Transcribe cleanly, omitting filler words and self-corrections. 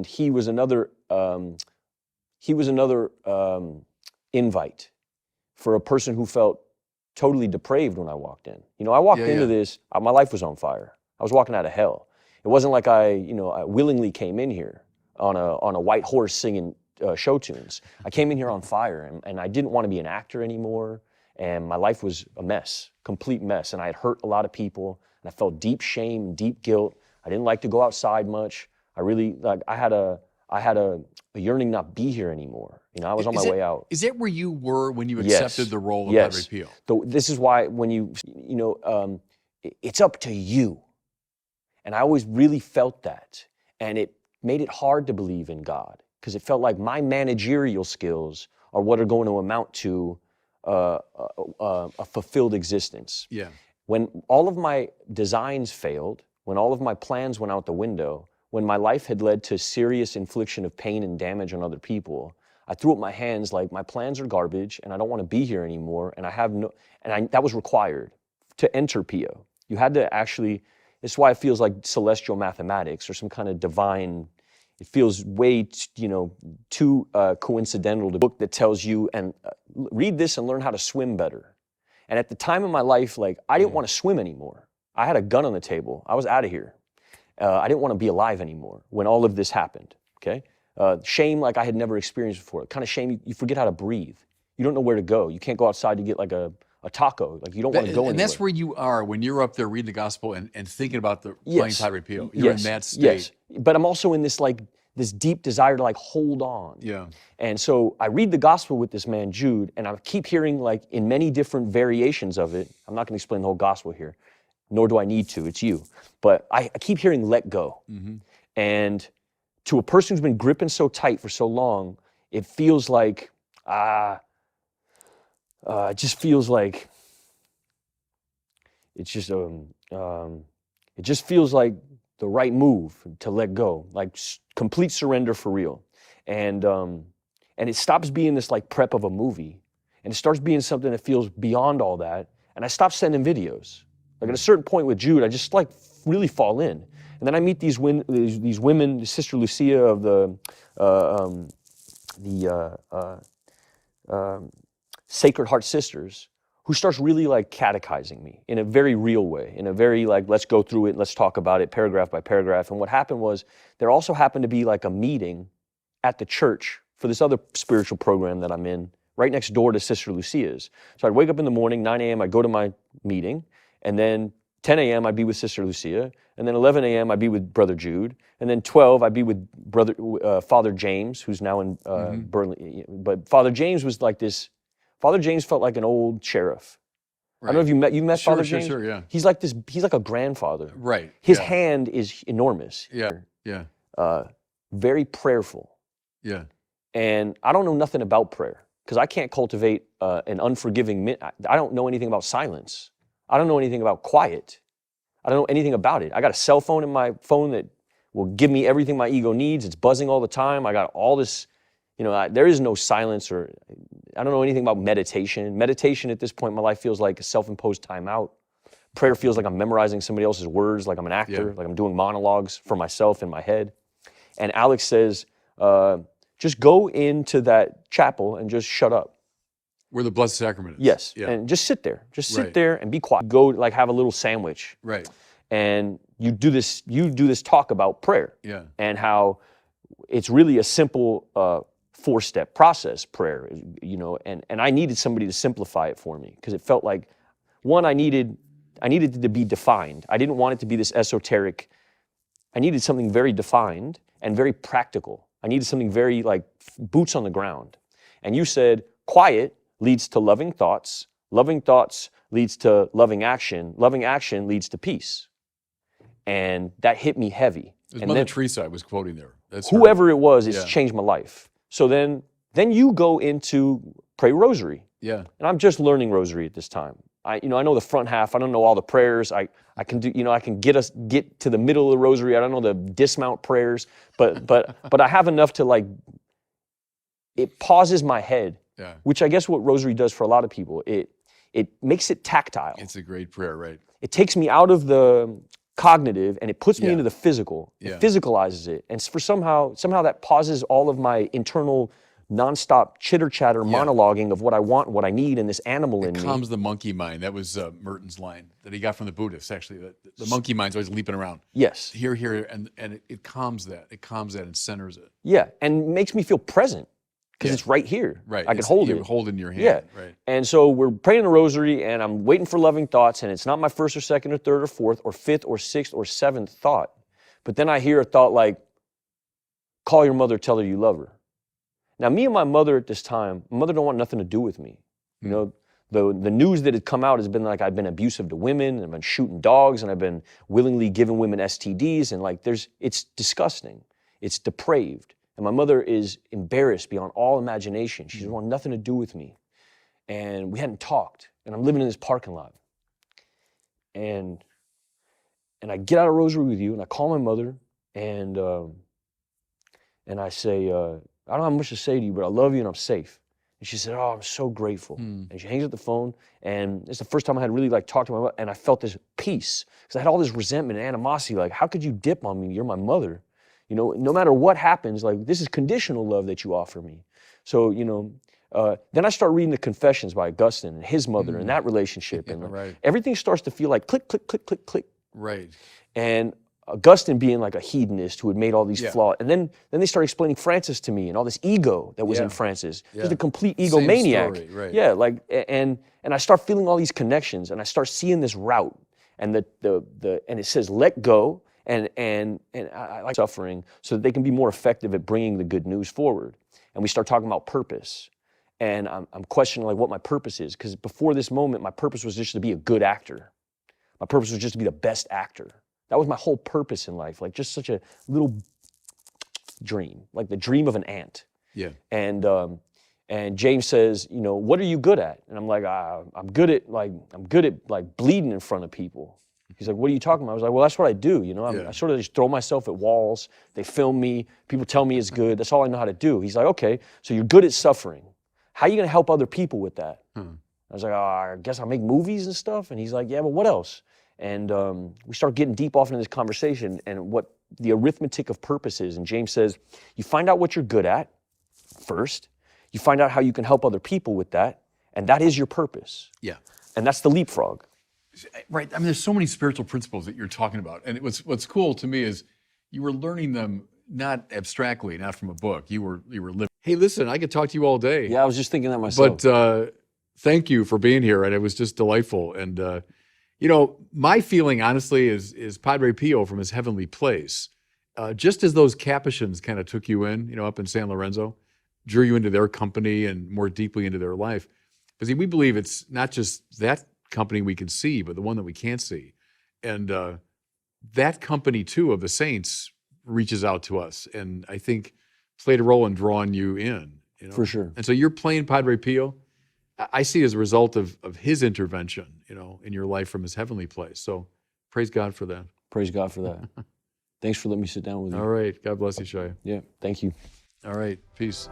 And he was another invite for a person who felt totally depraved when I walked in. You know, I walked into this, my life was on fire. I was walking out of hell. It wasn't like I willingly came in here on a white horse singing show tunes. I came in here on fire, and I didn't want to be an actor anymore, and my life was a mess, complete mess, and I had hurt a lot of people, and I felt deep shame, deep guilt. I didn't like to go outside much. I had a yearning not to be here anymore. You know, I was on my way out. Is that where you were when you accepted the role of Padre Pio? So this is why when it's up to you. And I always really felt that. And it made it hard to believe in God because it felt like my managerial skills are what are going to amount to a fulfilled existence. Yeah. When all of my designs failed, when all of my plans went out the window, when my life had led to serious infliction of pain and damage on other people, I threw up my hands like my plans are garbage and I don't want to be here anymore. And that was required to enter Pio. You had to actually, it's why it feels like celestial mathematics or some kind of divine, it feels way, too coincidental to a book that tells you, and read this and learn how to swim better. And at the time of my life, like, I didn't want to swim anymore. I had a gun on the table. I was out of here. I didn't want to be alive anymore when all of this happened, okay? Shame like I had never experienced before. Kind of shame, you forget how to breathe. You don't know where to go. You can't go outside to get like a taco. Like you don't want to go anywhere. And that's where you are when you're up there reading the gospel and thinking about playing Padre Pio. You're in that state. Yes, but I'm also in this deep desire to hold on. Yeah. And so I read the gospel with this man, Jude, and I keep hearing like in many different variations of it. I'm not going to explain the whole gospel here, nor do I need to, it's you. But I keep hearing let go. Mm-hmm. And to a person who's been gripping so tight for so long, it feels like, it just feels like, it just feels like the right move to let go, like complete surrender for real. And it stops being this like prep of a movie, and it starts being something that feels beyond all that. And I stopped sending videos. Like at a certain point with Jude, I just like really fall in. And then I meet these women, Sister Lucia of the Sacred Heart Sisters, who starts really like catechizing me in a very real way, in a very like, let's go through it, let's talk about it paragraph by paragraph. And what happened was, there also happened to be like a meeting at the church for this other spiritual program that I'm in, right next door to Sister Lucia's. So I'd wake up in the morning, 9 a.m., I'd go to my meeting, and then 10 a.m. I'd be with Sister Lucia, and then 11 a.m. I'd be with Brother Jude, and then 12 I'd be with Father James, who's now in Burnley. But Father James was like this. Father James felt like an old sheriff. Right. I don't know if you met Father James? Sure, yeah. He's like this, he's like a grandfather. Right. His hand is enormous. Yeah. Very prayerful. Yeah. And I don't know nothing about prayer, because I can't cultivate an unforgiving, I don't know anything about silence. I don't know anything about quiet. I don't know anything about it. I got a cell phone in my phone that will give me everything my ego needs. It's buzzing all the time. I got all this, there is no silence, or I don't know anything about meditation. Meditation at this point in my life feels like a self-imposed timeout. Prayer feels like I'm memorizing somebody else's words, like I'm an actor, like I'm doing monologues for myself in my head. And Alex says, just go into that chapel and just shut up. Where the Blessed Sacrament is. Yes, and just sit there. Just sit there and be quiet. Go like have a little sandwich. Right. And you do this talk about prayer. Yeah. And how it's really a simple 4-step process, prayer, and I needed somebody to simplify it for me, because it felt like, one, I needed it to be defined. I didn't want it to be this esoteric. I needed something very defined and very practical. I needed something very like boots on the ground. And you said, quiet leads to loving thoughts leads to loving action leads to peace. And that hit me heavy. And Mother Teresa I was quoting there. That's whoever it was, it's changed my life. So then you go into pray rosary. Yeah. And I'm just learning rosary at this time. I know the front half. I don't know all the prayers. I can do, I can get to the middle of the rosary. I don't know the dismount prayers, but I have enough to like, it pauses my head, which I guess what rosary does for a lot of people. It makes it tactile. It's a great prayer, right? It takes me out of the cognitive, and it puts me Yeah. into the physical. Yeah. It physicalizes it. And for somehow that pauses all of my internal nonstop chitter-chatter monologuing of what I want, what I need, and this animal in It me. calms the monkey mind. That was Merton's line that he got from the Buddhists, actually. The monkey mind's always leaping around. Yes. Here, and it calms that. It calms that and centers it. Yeah, and makes me feel present because it's right here. Right. I can hold you it. hold it in your hand. Yeah. Right. And so we're praying the rosary, and I'm waiting for loving thoughts, and it's not my first or second or third or fourth or fifth or sixth or seventh thought. But then I hear a thought like, call your mother, tell her you love her. Now, me and my mother at this time, my mother don't want nothing to do with me. You know, the news that had come out has been like I've been abusive to women, and I've been shooting dogs, and I've been willingly giving women STDs, and like it's disgusting. It's depraved. And my mother is embarrassed beyond all imagination. She doesn't want nothing to do with me. And we hadn't talked, and I'm living in this parking lot. And I get out of rosary with you, and I call my mother, and I say, I don't have much to say to you, but I love you and I'm safe. And she said, oh, I'm so grateful. And she hangs up the phone, and it's the first time I had really like talked to my mother, and I felt this peace, because I had all this resentment and animosity, like, how could you dip on me? You're my mother. You know, no matter what happens, like, this is conditional love that you offer me. So, you know, then I start reading the Confessions by Augustine and his mother and that relationship. And right. everything starts to feel like click, click, click, click, click. Right. And Augustine being like a hedonist who had made all these flaws. And then they started explaining Francis to me and all this ego that was in Francis. Just a complete egomaniac. Same story, right. Yeah, like, and I start feeling all these connections, and I start seeing this route. And and it says let go, and I like suffering so that they can be more effective at bringing the good news forward. And we start talking about purpose. And I'm questioning like what my purpose is, because before this moment, my purpose was just to be a good actor. My purpose was just to be the best actor. That was my whole purpose in life, like just such a little dream, like the dream of an ant. Yeah. And James says, you know, what are you good at? And I'm like, I'm good at bleeding in front of people. He's like, what are you talking about? I was like, well, that's what I do. You know, I sort of just throw myself at walls. They film me. People tell me it's good. That's all I know how to do. He's like, okay, so you're good at suffering. How are you going to help other people with that? I was like, I guess I'll make movies and stuff. And he's like, yeah, but what else? And we start getting deep off into this conversation and what the arithmetic of purpose is. And James says, you find out what you're good at first. You find out how you can help other people with that. And that is your purpose. Yeah. And that's the leapfrog. Right. I mean, there's so many spiritual principles that you're talking about. And what's cool to me is you were learning them not abstractly, not from a book. You were living. Hey, listen, I could talk to you all day. Yeah, I was just thinking that myself. But thank you for being here. And it was just delightful. And, you know, my feeling, honestly, is Padre Pio from his heavenly place, just as those Capuchins kind of took you in, you know, up in San Lorenzo, drew you into their company and more deeply into their life. Because we believe it's not just that company we can see, but the one that we can't see. And that company, too, of the saints reaches out to us. And I think played a role in drawing you in. You know? For sure. And so you're playing Padre Pio. I see as a result of his intervention, you know, in your life from his heavenly place. So praise God for that. Praise God for that. Thanks for letting me sit down with you. All right. God bless you, Shia. Yeah, thank you. All right. Peace.